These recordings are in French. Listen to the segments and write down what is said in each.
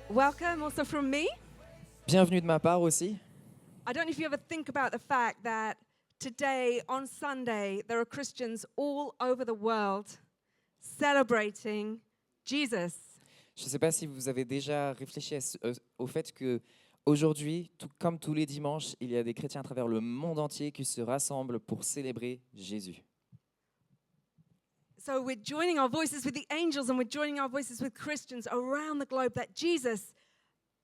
Welcome also from me. Bienvenue de ma part aussi. I don't know if you ever think about the fact that today, on Sunday, there are Christians all over the world celebrating Jesus. Je ne sais pas si vous avez déjà réfléchi au fait que aujourd'hui, tout comme tous les dimanches, il y a des chrétiens à travers le monde entier qui se rassemblent pour célébrer Jésus. So we're joining our voices with the angels and we're joining our voices with Christians around the globe that Jesus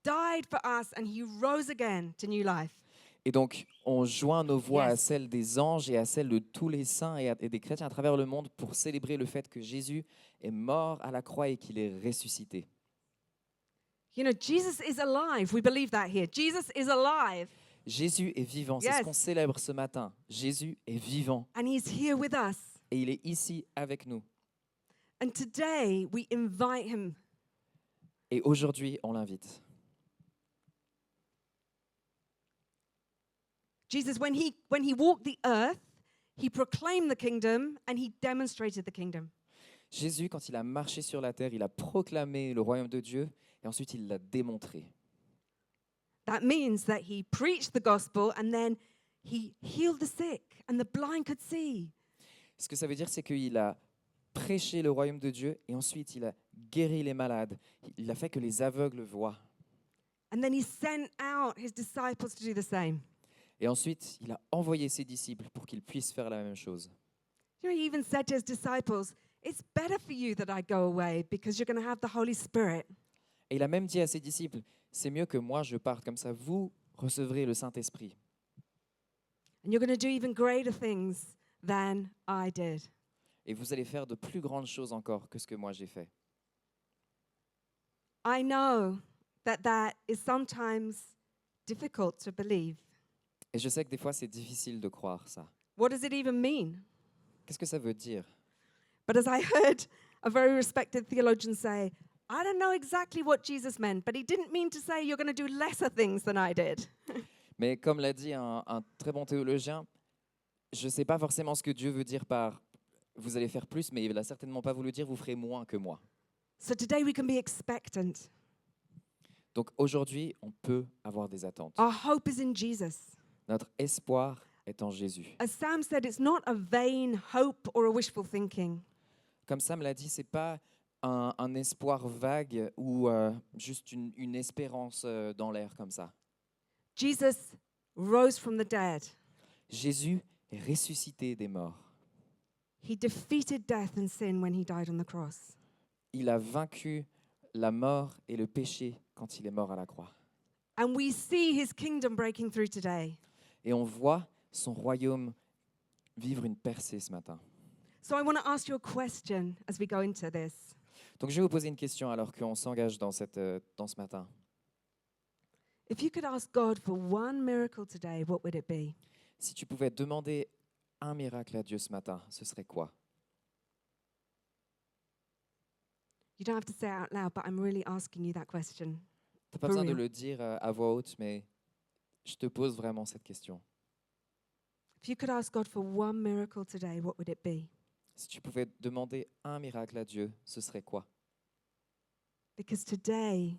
died for us and he rose again to new life. Et donc, on joint nos voix à Yes. celles des anges et à celles de tous les saints et des chrétiens à travers le monde pour célébrer le fait que Jésus est mort à la croix et qu'il est ressuscité. You know, Jesus is alive. We believe that here. Jesus is alive Jésus est vivant, c'est Yes. ce qu'on célèbre ce matin. Jésus est vivant and he's here with us. et il est ici avec nous. And today we invite him. Et aujourd'hui, on l'invite. Jesus, when he walked the earth, he proclaimed the kingdom and he demonstrated the kingdom. Jésus, quand il a marché sur la terre, il a proclamé le royaume de Dieu et ensuite il l'a démontré. That means that he preached the gospel and then he healed the sick and the blind could see. Ce que ça veut dire, c'est qu'il a prêché le royaume de Dieu et ensuite il a guéri les malades. Il a fait que les aveugles voient. And then he sent out his disciples to do the same. Et ensuite, il a envoyé ses disciples pour qu'ils puissent faire la même chose. You know, he even said to his disciples, it's better for you that I go away because you're going to have the Holy Spirit. Et il a même dit à ses disciples, c'est mieux que moi je parte, comme ça vous recevrez le Saint-Esprit. And you're going to do even greater things than I did. Et vous allez faire de plus grandes choses encore que ce que moi j'ai fait. I know that is sometimes difficult to believe. Et je sais que des fois c'est difficile de croire ça. What does it even mean? Qu'est-ce que ça veut dire? But as I heard a very respected theologian say, I don't know exactly what Jesus meant, but he didn't mean to say you're going to do lesser things than I did. Mais comme l'a dit un très bon théologien, je ne sais pas forcément ce que Dieu veut dire par « vous allez faire plus », mais il n'a certainement pas voulu dire « vous ferez moins que moi ». So today we can be expectant. Donc aujourd'hui, on peut avoir des attentes. Our hope is in Jesus. Notre espoir est en Jésus. As Sam said, it's not a vain hope or a wishful thinking. Comme Sam l'a dit, ce n'est pas un espoir vague ou juste une espérance dans l'air comme ça. Jesus rose from the dead. Jésus est ressuscité des morts. He defeated death and sin when he died on the cross. Il a vaincu la mort et le péché quand il est mort à la croix. And we see his kingdom breaking through today. Et on voit son royaume vivre une percée ce matin. So I want to ask you a question as we go into this. Donc je vais vous poser une question alors qu'on s'engage dans ce matin. If you could ask God for one miracle today, what would it be? Si tu pouvais demander un miracle à Dieu ce matin, ce serait quoi? You don't have to say it out loud, but I'm really asking you that question. Tu n'as pas For besoin de real. le dire à voix haute, mais je te pose vraiment cette question. If you could ask God for one miracle today, what would it be? Si tu pouvais demander un miracle à Dieu, ce serait quoi? Because today,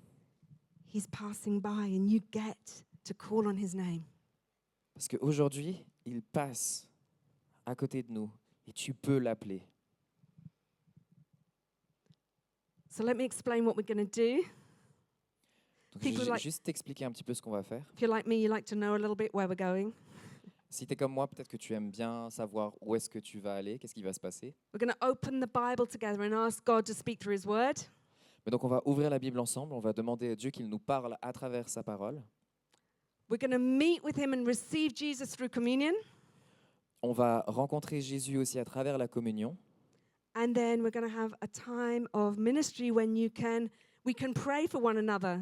he's passing by and you get to call on his name. Parce qu'aujourd'hui, il passe à côté de nous et tu peux l'appeler. So let me explain what we're going to do. Donc, People je vais like- juste t'expliquer un petit peu ce qu'on va faire. If you're like me, you like to know a little bit where we're going. Si tu es comme moi, peut-être que tu aimes bien savoir où est-ce que tu vas aller, qu'est-ce qui va se passer. We're going to open the Bible together and ask God to speak through his word. Mais donc on va ouvrir la Bible ensemble, on va demander à Dieu qu'il nous parle à travers sa parole. We're going to meet with him and receive Jesus through communion. On va rencontrer Jésus aussi à travers la communion. And then we're going to have a time of ministry when we can pray for one another.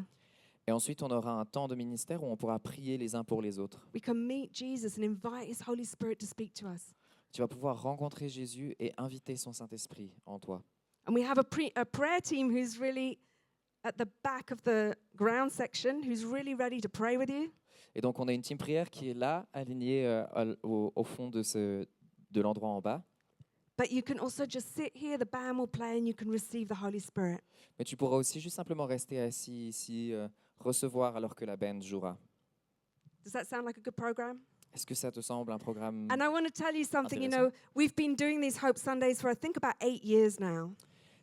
Et ensuite, on aura un temps de ministère où on pourra prier les uns pour les autres. We can meet Jesus and invite his Holy Spirit to speak to us. Tu vas pouvoir rencontrer Jésus et inviter son Saint-Esprit en toi. And we have a prayer team who's really at the back of the ground section, who's really ready to pray with you. Et donc, on a une team prière qui est là, alignée au fond de l'endroit en bas. But you can also just sit here, the band will play, and you can receive the Holy Spirit. Mais tu pourras aussi juste simplement rester assis ici, recevoir alors que la band jouera. Does that sound like a good program? Est-ce que ça te semble un programme? And I want to tell you something. You Intéressant. know, we've been doing these Hope Sundays for I think about 8 years now.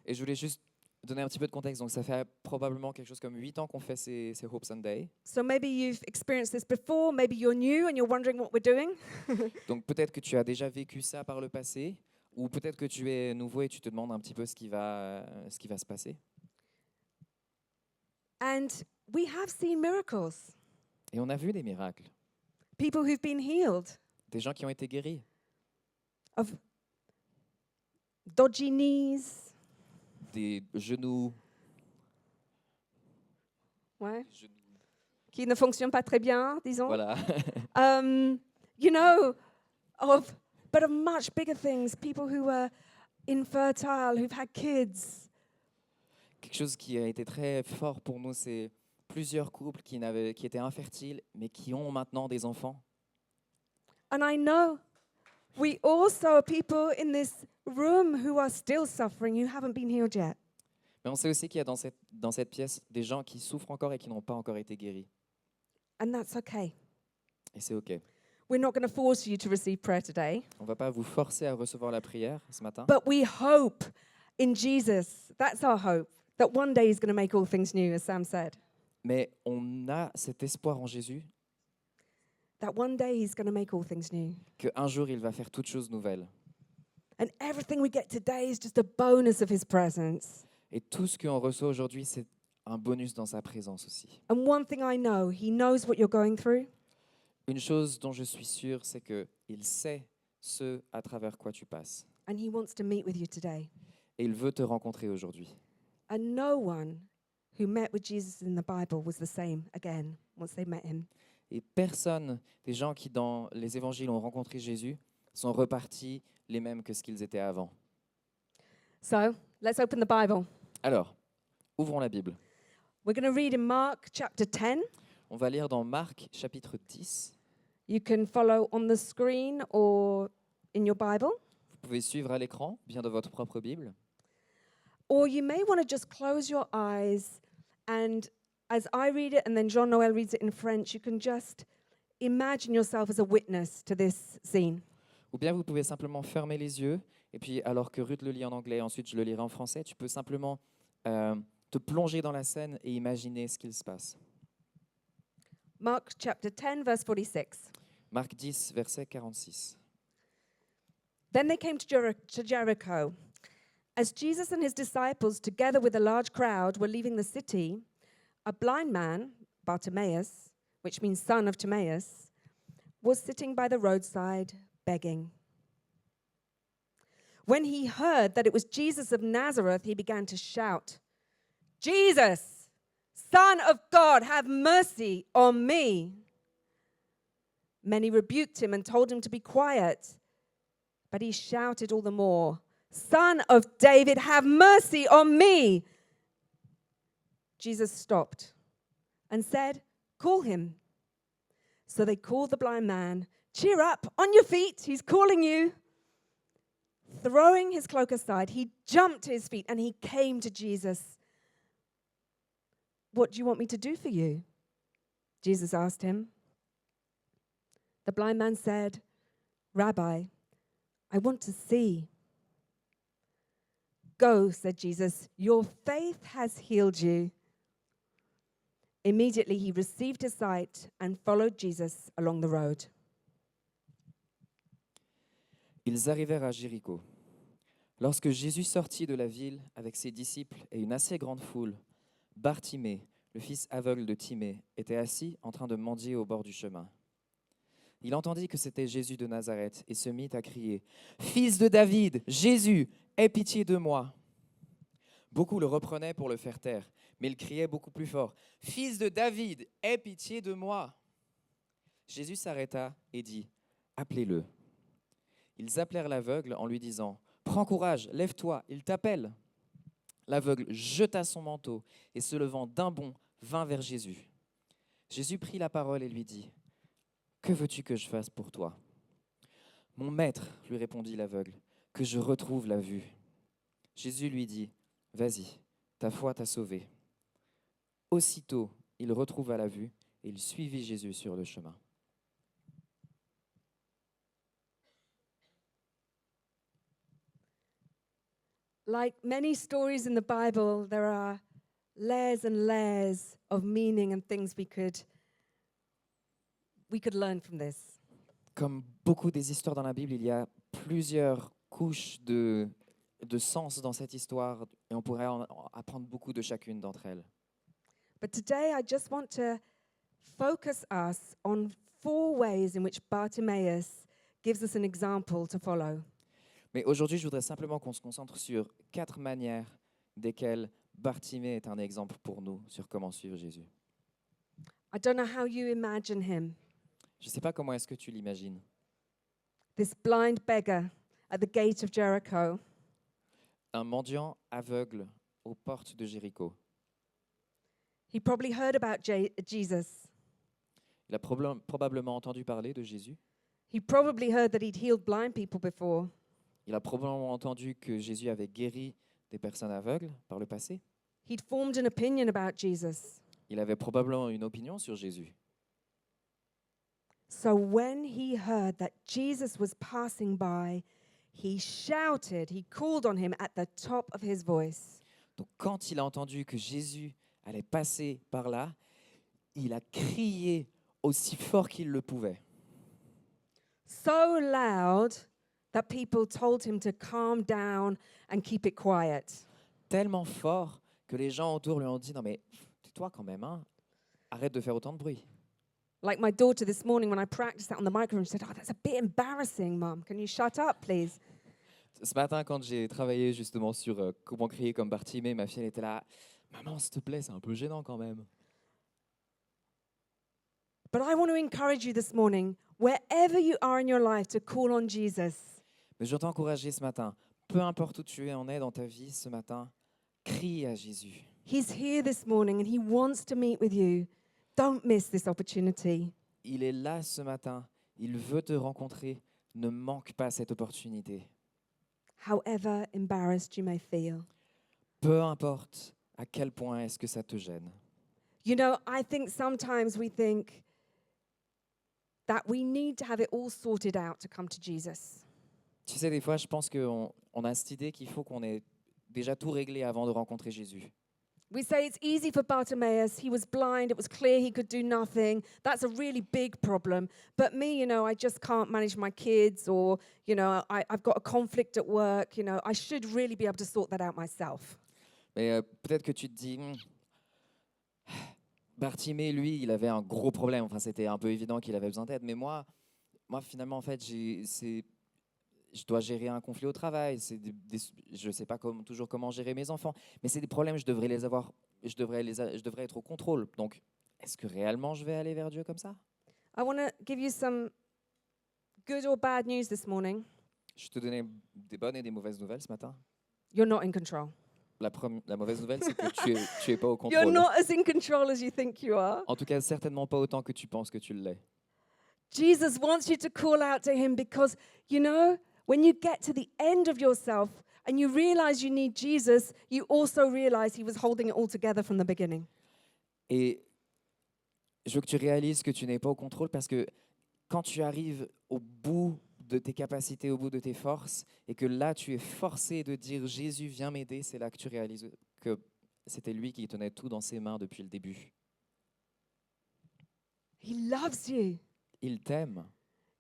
Et je voulais juste donner un petit peu de contexte. Donc ça fait probablement quelque chose comme 8 ans qu'on fait ces Hope Sunday. So maybe you've experienced this before, maybe you're new and you're wondering what we're doing. Donc peut-être que tu as déjà vécu ça par le passé, ou peut-être que tu es nouveau et tu te demandes un petit peu ce qui va se passer. And we have seen miracles. Et on a vu des miracles, People who've been healed des gens qui ont été guéris, of dodgy knees. des genoux, Ouais. Qui ne fonctionnent pas très bien, disons. voilà, You know, but of much bigger things, people who were infertile, who've had kids. quelque chose qui a été très fort pour nous, c'est plusieurs couples qui étaient infertiles, mais qui ont maintenant des enfants. And I know we also are people in this room who are still suffering, who haven't been healed yet. Mais on sait aussi qu'il y a dans cette pièce des gens qui souffrent encore et qui n'ont pas encore été guéris. And that's okay. Et c'est OK. We're not going to force you to receive prayer today, On ne va pas vous forcer à recevoir la prière ce matin, but we hope in Jesus. That's our hope, that one day he's going to make all things new, as Sam said. mais on a cet espoir en Jésus That one day he's going to make all things new. qu'un jour, il va faire toutes choses nouvelles. And everything we get today is just a bonus of his presence. Et tout ce qu'on reçoit aujourd'hui, c'est un bonus dans sa présence aussi. And one thing I know, he knows what you're going through. Une chose dont je suis sûr, c'est qu'il sait ce à travers quoi tu passes. And he wants to meet with you today. Et il veut te rencontrer aujourd'hui. And no one who met with Jesus in the Bible was the same again once they met him. Et personne, des gens qui dans les évangiles ont rencontré Jésus, sont repartis les mêmes que ce qu'ils étaient avant. So let's open the Bible. Alors, ouvrons la Bible. We're going to read in Mark chapter 10. On va lire dans Marc chapitre 10. You can follow on the screen or in your Bible. Vous pouvez suivre à l'écran, bien de votre propre Bible. Or you may want to just close your eyes and as I read it and then Jean-Noël reads it in French, you can just imagine yourself as a witness to this scene. Ou bien vous pouvez simplement fermer les yeux, et puis alors que Ruth le lit en anglais, ensuite je le lirai en français, tu peux simplement te plonger dans la scène et imaginer ce qu'il se passe. Mark chapter 10, verse 46. Marc 10, verset 46. Then they came to Jericho. As Jesus and his disciples, together with a large crowd, were leaving the city, a blind man, Bartimaeus, which means son of Timaeus, was sitting by the roadside begging. When he heard that it was Jesus of Nazareth, he began to shout, "Jesus, Son of God, have mercy on me." Many rebuked him and told him to be quiet, but he shouted all the more, "Son of David, have mercy on me." Jesus stopped and said, "Call him." So they called the blind man. "Cheer up, on your feet, he's calling you." Throwing his cloak aside, he jumped to his feet and he came to Jesus. "What do you want me to do for you?" Jesus asked him. The blind man said, "Rabbi, I want to see." "Go," said Jesus, "your faith has healed you." Immediately he received his sight and followed Jesus along the road. Ils arrivèrent à Jéricho. Lorsque Jésus sortit de la ville avec ses disciples et une assez grande foule, Bartimée, le fils aveugle de Timée, était assis en train de mendier au bord du chemin. Il entendit que c'était Jésus de Nazareth et se mit à crier « Fils de David, Jésus, aie pitié de moi !» Beaucoup le reprenaient pour le faire taire, mais il criait beaucoup plus fort « Fils de David, aie pitié de moi !» Jésus s'arrêta et dit « Appelez-le !» Ils appelèrent l'aveugle en lui disant « Prends courage, lève-toi, il t'appelle !» L'aveugle jeta son manteau et se levant d'un bond, vint vers Jésus. Jésus prit la parole et lui dit « Que veux-tu que je fasse pour toi ?» « Mon maître, lui répondit l'aveugle, que je retrouve la vue. » Jésus lui dit, « Vas-y, ta foi t'a sauvé. » Aussitôt, il retrouva la vue et il suivit Jésus sur le chemin. Like many stories in the Bible, there are layers and layers of meaning and things we could learn from this. Comme beaucoup des histoires dans la Bible, il y a plusieurs couches de sens dans cette histoire et on pourrait en apprendre beaucoup de chacune d'entre elles. But today I just want to focus us on 4 ways in which Bartimaeus gives us an example to follow. Mais aujourd'hui, je voudrais simplement qu'on se concentre sur 4 manières desquelles Bartimée est un exemple pour nous sur comment suivre Jésus. I don't know how you imagine him, Je ne sais pas comment est-ce que tu l'imagines. this blind beggar at the gate of Jericho. Un mendiant aveugle aux portes de Jéricho. He probably heard about Jesus. Il a probablement entendu parler de Jésus. He probably heard that he'd healed blind people before. Il a probablement entendu que Jésus avait guéri des personnes aveugles par le passé. He'd formed an opinion about Jesus. Il avait probablement une opinion sur Jésus. So when he heard that Jesus was passing by, he shouted, he called on him at the top of his voice. Donc quand il a entendu que Jésus allait passer par là, il a crié aussi fort qu'il le pouvait. So loud that people told him to calm down and keep it quiet. Tellement fort que les gens autour lui ont dit « Non mais tais-toi quand même, hein. Arrête de faire autant de bruit. » Like my daughter this morning when I practiced that on the microphone, she said, "Oh, that's a bit embarrassing, Mum. Can you shut up, please?" Ce matin, quand j'ai travaillé justement sur comment crier comme Bartimée, ma fille elle était là « Maman, s'il te plaît, c'est un peu gênant quand même. » But I want to encourage you this morning, wherever you are in your life, to call on Jesus. Mais je veux t'encourager ce matin, peu importe où tu en es dans ta vie ce matin, crie à Jésus. He's here this morning and he wants to meet with you. Don't miss this opportunity. Il est là ce matin, il veut te rencontrer, ne manque pas cette opportunité. However embarrassed you may feel. Peu importe à quel point est-ce que ça te gêne. You know, I think sometimes we think that we need to have it all sorted out to come to Jesus. Tu sais, des fois, je pense qu'on a cette idée qu'il faut qu'on ait déjà tout réglé avant de rencontrer Jésus. We say it's easy for Bartimaeus. He was blind. It was clear he could do nothing. That's a really big problem. But me, you know, I just can't manage my kids, or, you know, I've got a conflict at work. You know, I should really be able to sort that out myself. Mais peut-être que tu te dis, Bartimée, lui, il avait un gros problème. Enfin, c'était un peu évident qu'il avait besoin d'aide. Mais moi finalement, en fait, je dois gérer un conflit au travail. Je ne sais pas toujours comment gérer mes enfants. Mais c'est des problèmes, je devrais les avoir. Je devrais être au contrôle. Donc, est-ce que réellement je vais aller vers Dieu comme ça? I want to give you some good or bad news this morning. Je te donnais des bonnes et des mauvaises nouvelles ce matin. You're not in control. La mauvaise nouvelle, c'est que tu es pas au You're contrôle. not as in control as you think you are. En tout cas, certainement pas autant que tu penses que tu l'es. Jesus wants you to call out to him because, you know, when you get to the end of yourself and you realize you need Jesus, you also realize he was holding it all together from the beginning. Et je veux que tu réalises que tu n'es pas au contrôle parce que quand tu arrives au bout de tes capacités, au bout de tes forces, et que là, tu es forcé de dire « Jésus, viens m'aider », c'est là que tu réalises que c'était lui qui tenait tout dans ses mains depuis le début. He loves you. Il t'aime.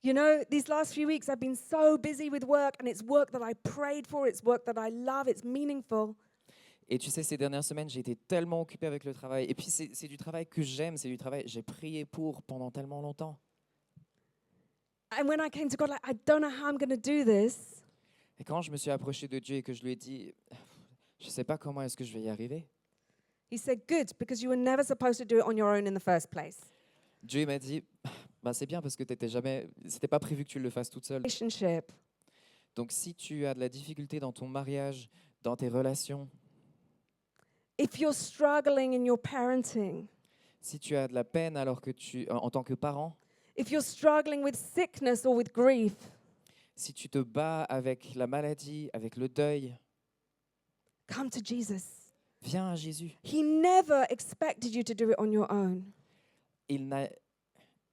You know, these last few weeks I've been so busy with work, and it's work that I prayed for, it's work that I love, it's meaningful. Et tu sais, ces dernières semaines, j'ai été tellement occupé avec le travail. Et puis, c'est du travail que j'aime, c'est du travail j'ai prié pour pendant tellement longtemps. And when I came to God, like, I don't know how I'm going to do this. Et quand je me suis approché de Dieu et que je lui ai dit « Je ne sais pas comment est-ce que je vais y arriver », He said, good, because you were never supposed to do it on your own in the first place. Dieu m'a dit bah, « C'est bien parce que c'était pas prévu que tu le fasses toute seule. Relationship. Donc si tu as de la difficulté dans ton mariage, dans tes relations, If you're struggling in your parenting, si tu as de la peine en tant que parent, if you're struggling with sickness or with grief, si tu te bats avec la maladie, avec le deuil, come to Jesus. viens à Jésus. He never expected you to do it on your own.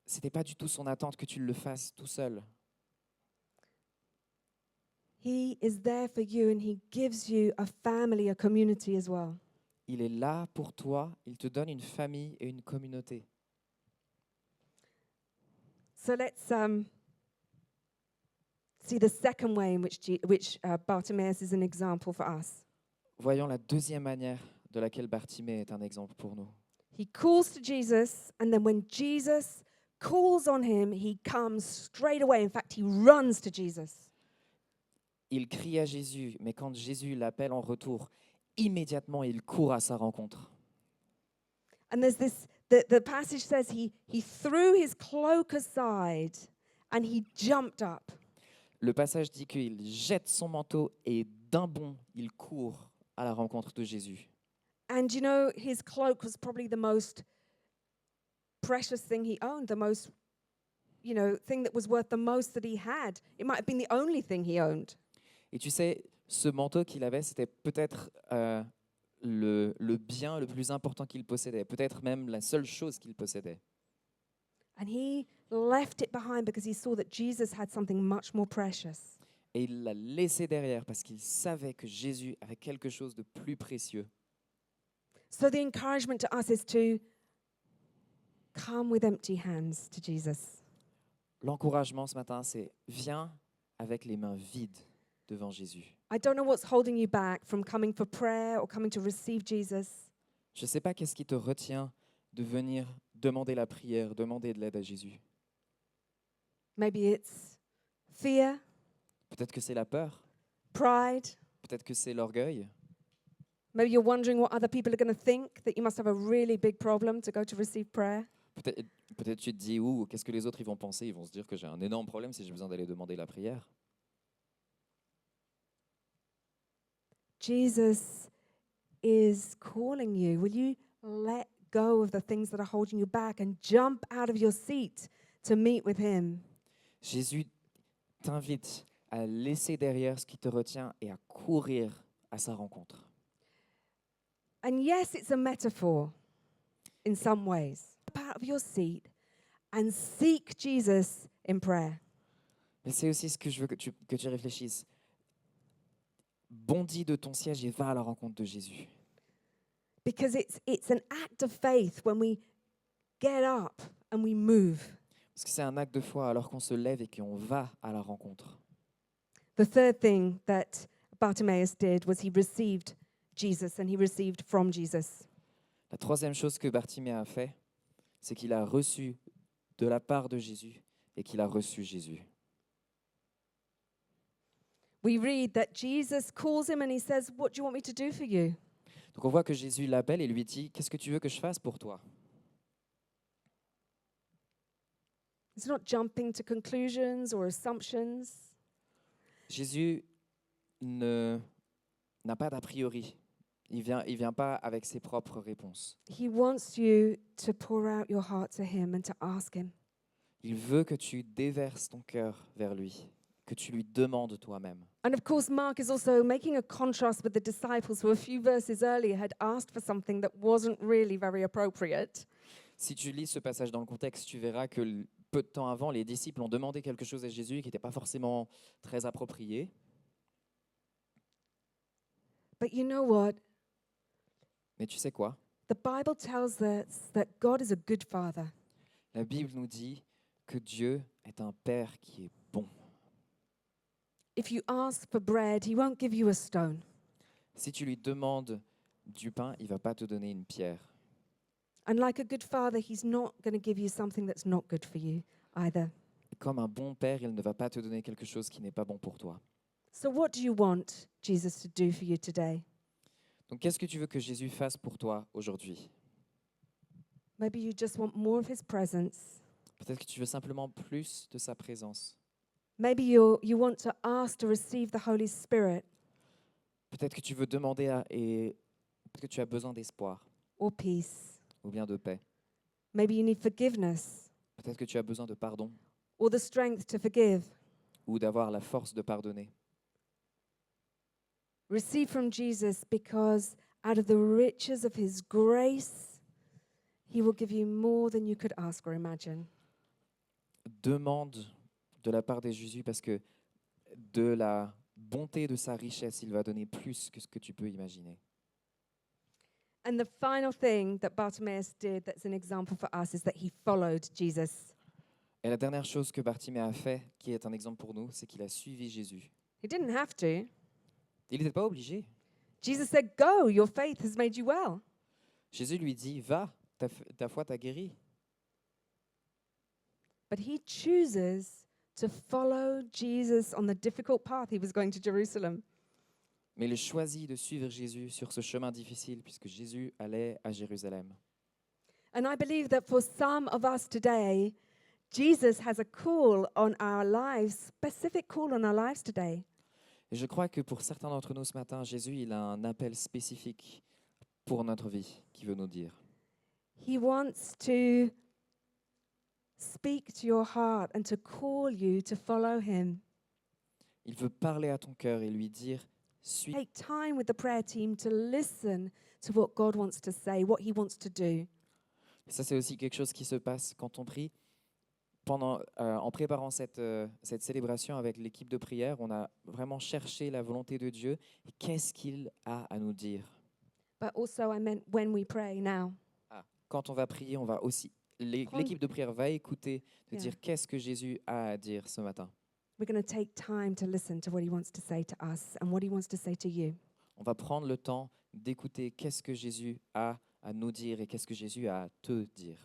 C'était pas du tout son attente que tu le fasses tout seul. He is there for you and he gives you a family, a community as well. Il est là pour toi, il te donne une famille et une communauté. So let's see the second way in which Bartimaeus is an example for us. Voyons la deuxième manière de laquelle Bartimée est un exemple pour nous. He calls to Jesus, and then when Jesus calls on him, he comes straight away. In fact, he runs to Jesus. Il crie à Jésus, mais quand Jésus l'appelle en retour, immédiatement il court à sa rencontre. And there's this, the passage says he threw his cloak aside and he jumped up. Le passage dit qu'il jette son manteau et d'un bond, il court à la rencontre de Jésus. And you know, his cloak was probably the most precious thing he owned, the most, thing that was worth the most that he had. It might have been the only thing he owned. Et tu sais, ce manteau qu'il avait, c'était peut-être le bien le plus important qu'il possédait, peut-être même la seule chose qu'il possédait. And he left it behind because he saw that Jesus had something much more precious. Et il l'a laissé derrière parce qu'il savait que Jésus avait quelque chose de plus précieux. So the encouragement to us is to come with empty hands to Jesus. L'encouragement ce matin, c'est viens avec les mains vides devant Jésus. I don't know what's holding you back from coming for prayer or coming to receive Jesus. Je ne sais pas qu'est-ce qui te retient de venir demander la prière, demander de l'aide à Jésus. Maybe it's fear, Peut-être que c'est la peur, pride. peut-être que c'est l'orgueil, Maybe you're wondering what other people are going to think, that you must have a really big problem to go to receive prayer. peut-être tu te dis, ouh, qu'est-ce que les autres ils vont penser? Ils vont se dire que j'ai un énorme problème si j'ai besoin d'aller demander la prière. Jesus is calling you. Will you let go of the things that are holding you back and jump out of your seat to meet with him? Jésus t'invite à laisser derrière ce qui te retient et à courir à sa rencontre. And yes, it's a metaphor in some ways. Jump out of your seat and seek Jesus in prayer. Mais c'est aussi ce que je veux que tu réfléchisses. Bondis de ton siège et va à la rencontre de Jésus. Because it's an act of faith when we get up and we move. Parce que c'est un acte de foi alors qu'on se lève et qu'on va à la rencontre. The third thing that Bartimaeus did was he received Jesus and he received from Jesus. La troisième chose que Bartimée a fait, c'est qu'il a reçu de la part de Jésus et qu'il a reçu Jésus. We read that Jesus calls him and he says, "What do you want me to do for you?" Donc on voit que Jésus l'appelle et lui dit, qu'est-ce que tu veux que je fasse pour toi? He's not jumping to conclusions or assumptions. Jésus n'a pas d'a priori. Il vient pas avec ses propres réponses. He wants you to pour out your heart to him and to ask him. Il veut que tu déverses ton cœur vers lui, que tu lui demandes toi-même. And of course, Mark is also making a contrast with the disciples who a few verses earlier had asked for something that wasn't really very appropriate. Si tu lis ce passage dans le contexte, tu verras que peu de temps avant, les disciples ont demandé quelque chose à Jésus qui n'était pas forcément très approprié. But you know what? Mais tu sais quoi? The Bible tells us that God is a good father. La Bible nous dit que Dieu est un Père qui est bon. If you ask for bread, he won't give you a stone. Si tu lui demandes du pain, il ne va pas te donner une pierre. And like a good father, he's not going to give you something that's not good for you either. Et comme un bon Père, il ne va pas te donner quelque chose qui n'est pas bon pour toi. So what do you want Jesus to do for you today? Donc qu'est-ce que tu veux que Jésus fasse pour toi aujourd'hui? Maybe you just want more of his presence. Peut-être que tu veux simplement plus de sa présence. Maybe you want to ask to receive the Holy Spirit Peut-être que tu veux demander et peut-être que tu as besoin d'espoir or peace. ou bien de paix. Maybe you need forgiveness Peut-être que tu as besoin de pardon or the strength to forgive. ou d'avoir la force de pardonner. Receive from Jesus because out of the riches of his grace, he will give you more than you could ask or imagine. Demande de la part de Jésus parce que de la bonté de sa richesse, il va donner plus que ce que tu peux imaginer. And the final thing that Bartimaeus did that's an example for us is that he followed Jesus. Et la dernière chose que Bartimée a fait, qui est un exemple pour nous, c'est qu'il a suivi Jésus. He didn't have to. Il n'était pas obligé. Jesus said, "Go, your faith has made you well." Jésus lui dit, va, ta foi t'a guéri. But he chooses to follow Jesus on the difficult path he was going to Jerusalem. Mais il choisit de suivre Jésus sur ce chemin difficile puisque Jésus allait à Jérusalem. And I believe that for some of us today, Jesus has a call on our lives, specific call on our lives today. Et je crois que pour certains d'entre nous ce matin, Jésus, il a un appel spécifique pour notre vie qui veut nous dire. He wants to speak to your heart and to call you to follow him. Il veut parler à ton cœur et lui dire, suis. Take time with the prayer team to listen to what God wants to say, what he wants to do. Et ça, c'est aussi quelque chose qui se passe quand on prie. En préparant cette célébration avec l'équipe de prière, on a vraiment cherché la volonté de Dieu et qu'est-ce qu'il a à nous dire. But also I meant when we pray now. Quand on va prier, on va aussi l'équipe de prière va écouter de Yeah. dire qu'est-ce que Jésus a à dire ce matin. We're going to take time to listen to what he wants to say to us and what he wants to say to you. On va prendre le temps d'écouter qu'est-ce que Jésus a à nous dire et qu'est-ce que Jésus a à te dire.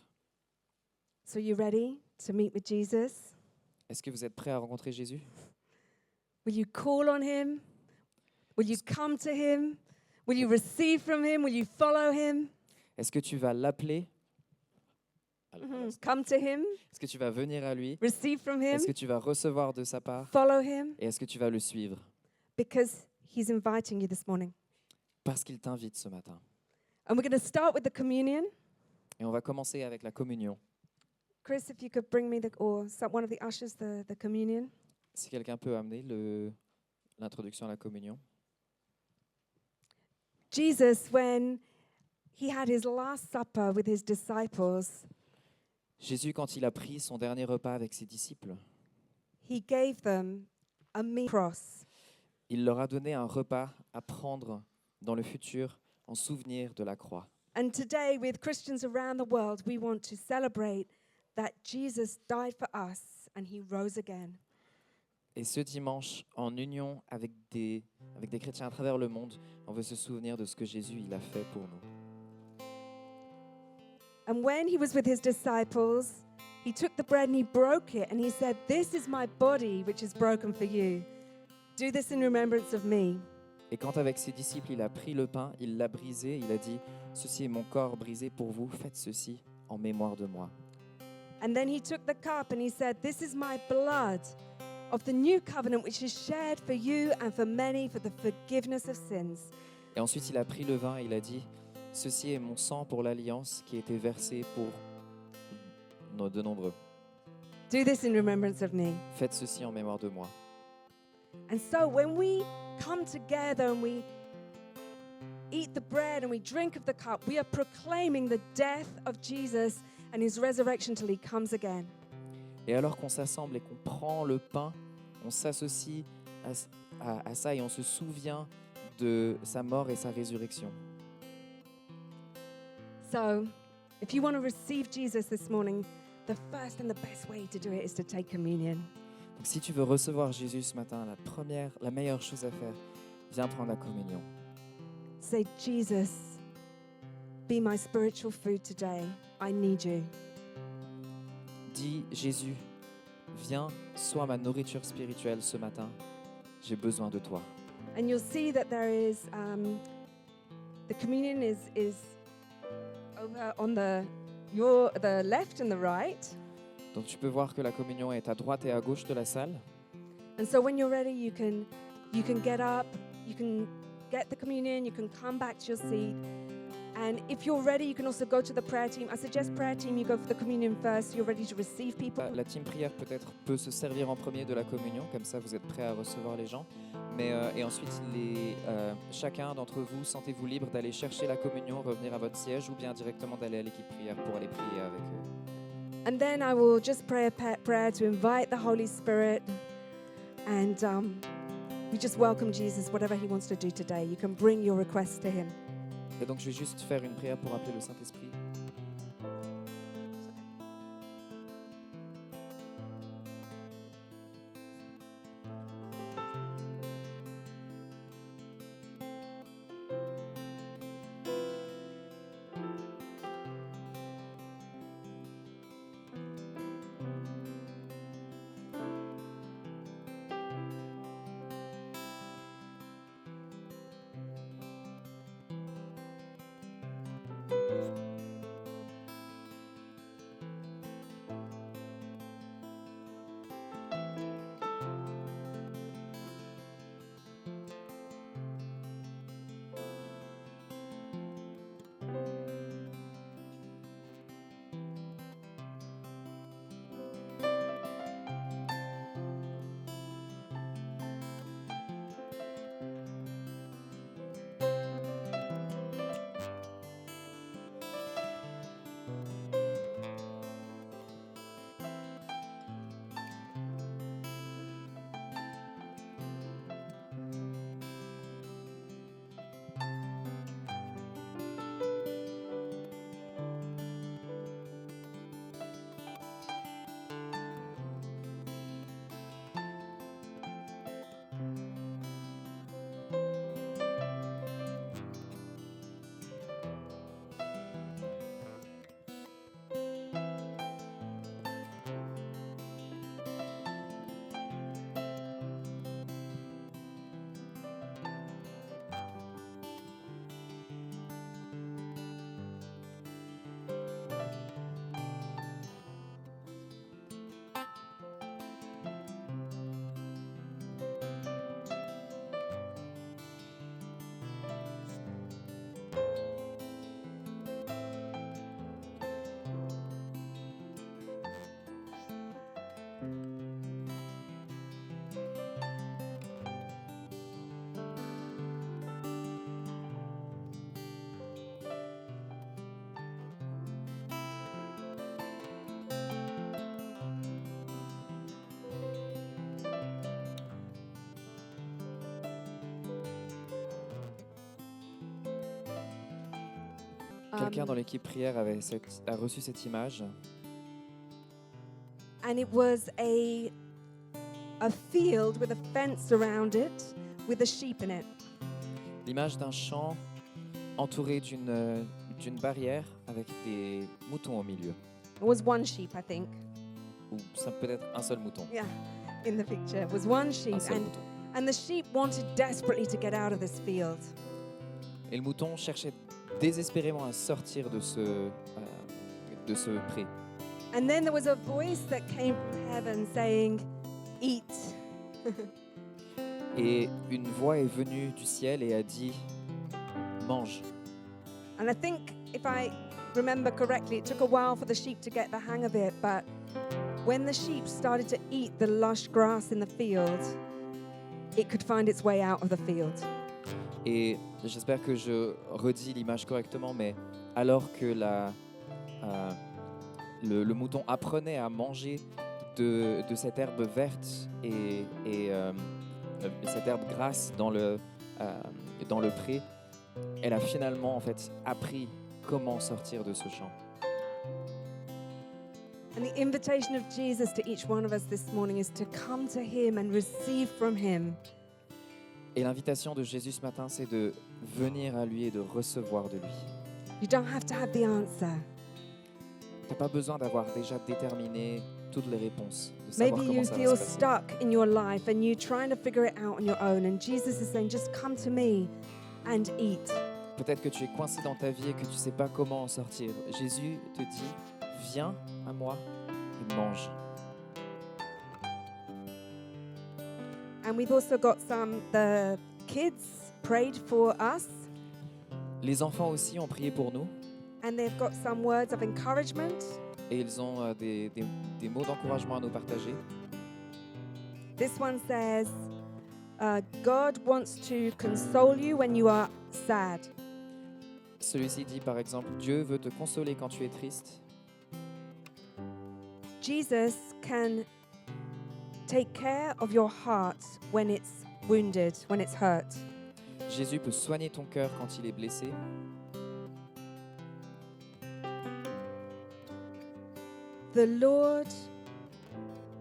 So you ready to meet with Jesus? Est-ce que vous êtes prêts à rencontrer Jésus? Will you call on him? Will you come to him? Will you receive from him? Will you follow him? Est-ce que tu vas l'appeler? Come to him, Est-ce que tu vas venir à lui? receive from him, Est-ce que tu vas recevoir de sa part? follow him, Et est-ce que tu vas le suivre? because he's inviting you this morning. Parce qu'il t'invite ce matin. And we're going to start with the communion. Et on va commencer avec la communion. Chris, if you could bring me one of the ushers the communion. Si quelqu'un peut amener l'introduction à la communion. Jesus, when he had his last supper with his disciples, Jésus, quand il a pris son dernier repas avec ses disciples, he gave them a meat cross. il leur a donné un repas à prendre dans le futur en souvenir de la croix. And today, with Christians around the world, we want to celebrate that Jesus died for us and he rose again. Et ce dimanche, en union avec des chrétiens à travers le monde, on veut se souvenir de ce que Jésus il a fait pour nous. And when he was with his disciples, he took the bread and he broke it and he said, "This is my body which is broken for you. Do this in remembrance of me." Et quand avec ses disciples il a pris le pain, il l'a brisé, il a dit « Ceci est mon corps brisé pour vous, faites ceci en mémoire de moi. » And then he took the cup and he said, "This is my blood of the new covenant which is shared for you and for many for the forgiveness of sins." Et ensuite il a pris le vin et il a dit « Ceci est mon sang pour l'alliance qui a été versé pour de nombreux. Do this in remembrance of me. Faites ceci en mémoire de moi. » And so when we come together and we eat the bread and we drink of the cup, we are proclaiming the death of Jesus and his resurrection till he comes again. Et alors qu'on s'assemble et qu'on prend le pain, on s'associe à ça et on se souvient de sa mort et sa résurrection. So if you want to receive Jesus this morning, the first and the best way to do it is to take communion. Donc si tu veux recevoir Jésus ce matin, la meilleure chose à faire, viens prendre la communion. Say, "Jesus, be my spiritual food today. I need you." Dis, Jésus, viens, sois ma nourriture spirituelle ce matin. J'ai besoin de toi. And you'll see that there is the communion is over on the left and the right. Donc tu peux voir que la communion est à droite et à gauche de la salle. And so when you're ready, you can get up, you can get the communion, you can come back to your seat. And if you're ready, you can also go to the prayer team. I suggest prayer team, you go for the communion first, so you're ready to receive people. La team prière peut-être peut se servir en premier de la communion, comme ça vous êtes prêts à recevoir les gens. Et ensuite, chacun d'entre vous, sentez-vous libre d'aller chercher la communion, revenir à votre siège ou bien directement d'aller à l'équipe prière pour aller prier avec eux. And then I will just pray a prayer to invite the Holy Spirit. And we just welcome Jesus, whatever he wants to do today. You can bring your requests to him. Et donc je vais juste faire une prière pour appeler le Saint-Esprit. Quelqu'un dans l'équipe prière a reçu cette image. And it was a field with a fence around it with a sheep in it. L'image d'un champ entouré d'une barrière avec des moutons au milieu. It was one sheep, I think. Ou ça peut être un seul mouton. Yeah, in the picture. It was one sheep. Un seul mouton. And the sheep wanted desperately to get out of this field. Et le mouton cherchait désespérément à sortir de ce pré. And then there was a voice that came from heaven saying, "Eat." Et une voix est venue du ciel et a dit, mange. And I think, if I remember correctly, it took a while for the sheep to get the hang of it, but when the sheep started to eat the lush grass in the field, it could find its way out of the field. Et j'espère que je redis l'image correctement, mais alors que le mouton apprenait à manger de cette herbe verte et cette herbe grasse dans le pré, elle a finalement en fait appris comment sortir de ce champ. And the invitation of Jesus to each one of us this morning is to come to him and receive from him. Et l'invitation de Jésus ce matin, c'est de venir à lui et de recevoir de lui. You don't have to have the answer. Tu n'as pas besoin d'avoir déjà déterminé toutes les réponses, de savoir Maybe comment you ça va feel se passer. stuck in your life and you're trying to figure it out on your own. And Jesus is saying, just come to me and eat. Peut-être que tu es coincé dans ta vie et que tu ne sais pas comment en sortir. Jésus te dit, viens à moi et mange. And we've also got the kids prayed for us. Les enfants aussi ont prié pour nous and they've got some words of encouragement. et ils ont des mots d'encouragement à nous partager. This one says, God wants to console you when you are sad. Celui-ci dit par exemple, Dieu veut te consoler quand tu es triste. Jesus can take care of your heart when it's wounded, when it's hurt. Jésus peut soigner ton cœur quand il est blessé. The Lord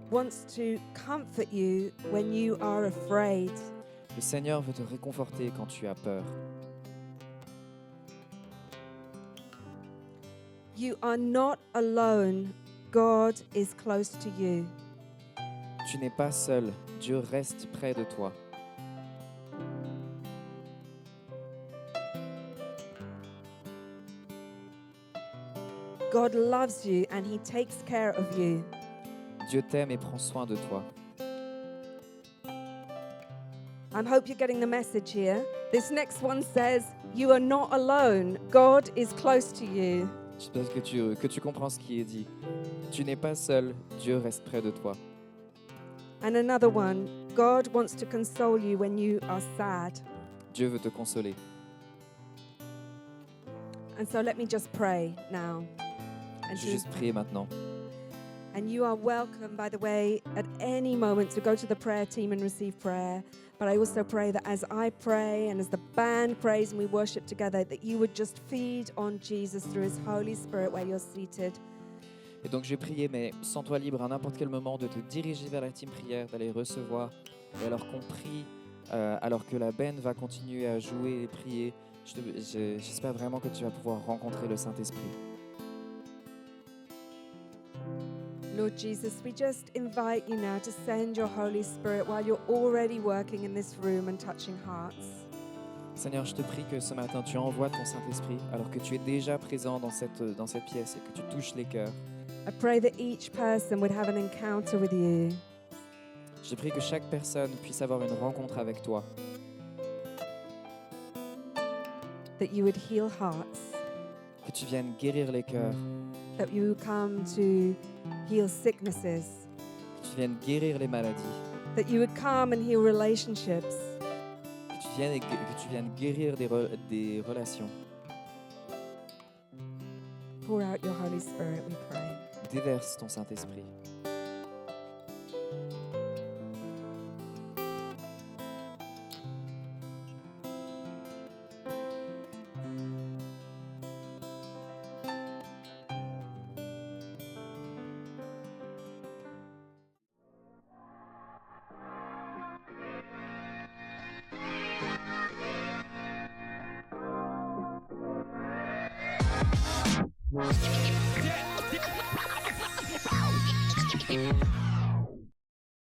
wants to comfort you when you are afraid. Le Seigneur veut te réconforter quand tu as peur. You are not alone. God is close to you. Tu n'es pas seul, Dieu reste près de toi. God loves you and He takes care of you. Dieu t'aime et prend soin de toi. I hope you're getting the message here. This next one says, you are not alone. God is close to you. J'espère que tu comprends ce qui est dit. Tu n'es pas seul, Dieu reste près de toi. And another one, God wants to console you when you are sad. Dieu veut te consoler. And so let me just pray now. And, Je vais juste prier maintenant. and you are welcome, by the way, at any moment to go to the prayer team and receive prayer. But I also pray that as I pray and as the band prays and we worship together, that you would just feed on Jesus through His Holy Spirit where you're seated. Et donc j'ai prié, mais sens-toi libre à n'importe quel moment de te diriger vers la team prière, d'aller recevoir. Et alors qu'on prie, alors que la band va continuer à jouer et prier, j'espère vraiment que tu vas pouvoir rencontrer le Saint-Esprit. Lord Jesus, we just invite you now to send your Holy Spirit while you're already working in this room and touching hearts. Seigneur, je te prie que ce matin, tu envoies ton Saint-Esprit, alors que tu es déjà présent dans cette pièce et que tu touches les cœurs. I pray that each person would have an encounter with you. Je prie que chaque personne puisse avoir une rencontre avec toi, That you would heal hearts, que tu viennes guérir les cœurs, that you would come to heal sicknesses, que tu viennes guérir les maladies, that you would come and heal relationships, que tu viennes guérir des relations. pour out your Holy Spirit, we pray. Déverse ton Saint-Esprit. Yeah.